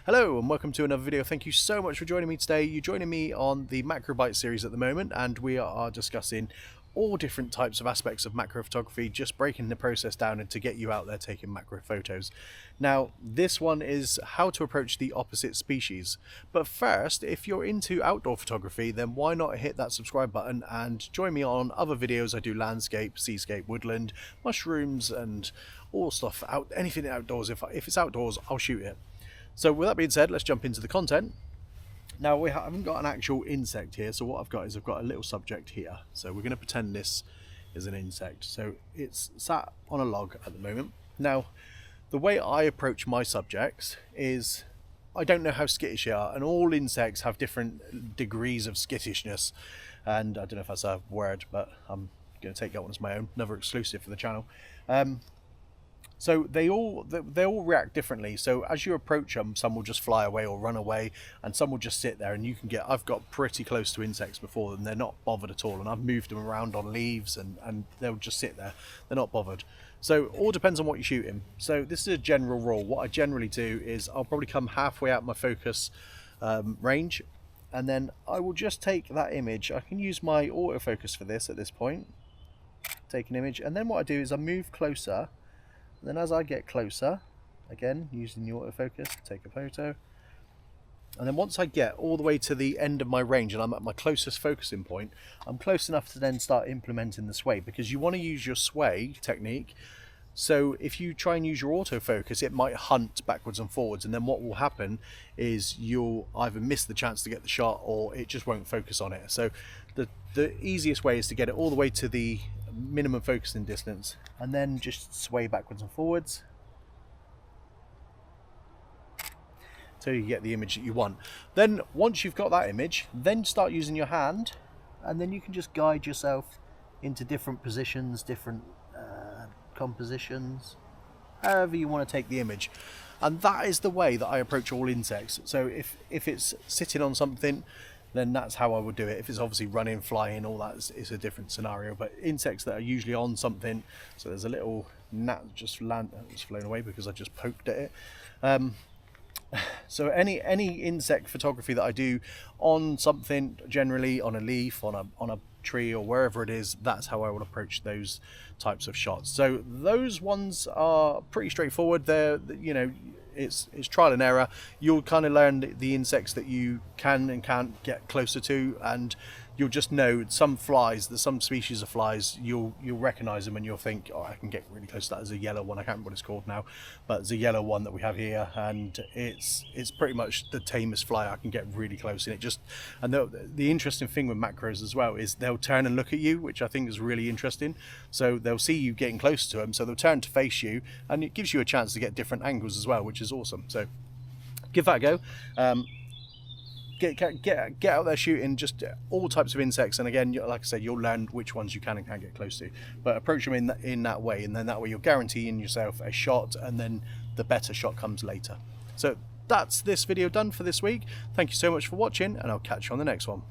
Hello and welcome to another video. Thank you so much for joining me today. You're joining me on the Macrobyte series at the moment, and we are discussing all different types of aspects of macro photography, just breaking the process down and to get you out there taking macro photos. Now, this one is how to approach the opposite species. But first, if you're into outdoor photography, then why not hit that subscribe button and join me on other videos. I do landscape, seascape, woodland, mushrooms, and all stuff out, anything outdoors. If it's outdoors, I'll shoot it. So with that being said, let's jump into the content. Now, we haven't got an actual insect here, so what I've got is I've got a little subject here. So we're going to pretend this is an insect. So it's sat on a log at the moment. Now, the way I approach my subjects is I don't know how skittish they are, and all insects have different degrees of skittishness. And I don't know if that's a word, but I'm going to take that one as my own, another exclusive for the channel. So they all react differently. So as you approach them, some will just fly away or run away, and some will just sit there. And you can get, I've got pretty close to insects before, and they're not bothered at all. And I've moved them around on leaves, and they'll just sit there. They're not bothered. So all depends on what you're shooting. So this is a general rule. What I generally do is I'll probably come halfway out my focus range, and then I will just take that image. I can use my autofocus for this at this point. Take an image, and then what I do is I move closer. Then as I get closer, again using the autofocus, take a photo, and then once I get all the way to the end of my range and I'm at my closest focusing point, I'm close enough to then start implementing the sway, because you want to use your sway technique. So if you try and use your autofocus, it might hunt backwards and forwards, and then what will happen is you'll either miss the chance to get the shot, or it just won't focus on it. So the easiest way is to get it all the way to the minimum focusing distance, and then just sway backwards and forwards till you get the image that you want. Then once you've got that image, then start using your hand, and then you can just guide yourself into different positions, different compositions, however you want to take the image. And that is the way that I approach all insects. So if it's sitting on something, then that's how I would do it. If it's obviously running, flying, all that is a different scenario. But insects that are usually on something, so there's a little gnat just it's flown away because I just poked at it. So any insect photography that I do on something, generally on a leaf, on a tree, or wherever it is, that's how I would approach those types of shots. So those ones are pretty straightforward. They're, you know, it's trial and error. You'll kind of learn the insects that you can and can't get closer to, and you'll just know some flies, there's some species of flies, you'll recognize them and you'll think, oh, I can get really close to that. There's a yellow one, I can't remember what it's called now, but there's a yellow one that we have here, and it's pretty much the tamest fly. I can get really close, and the interesting thing with macros as well is they'll turn and look at you, which I think is really interesting. So they'll see you getting close to them, so they'll turn to face you, and it gives you a chance to get different angles as well, which is awesome. So give that a go. Get out there shooting just all types of insects, and again, like I said, you'll learn which ones you can and can't get close to, but approach them in that way, and then that way you're guaranteeing yourself a shot, and then the better shot comes later. So that's this video done for this week. Thank you so much for watching, and I'll catch you on the next one.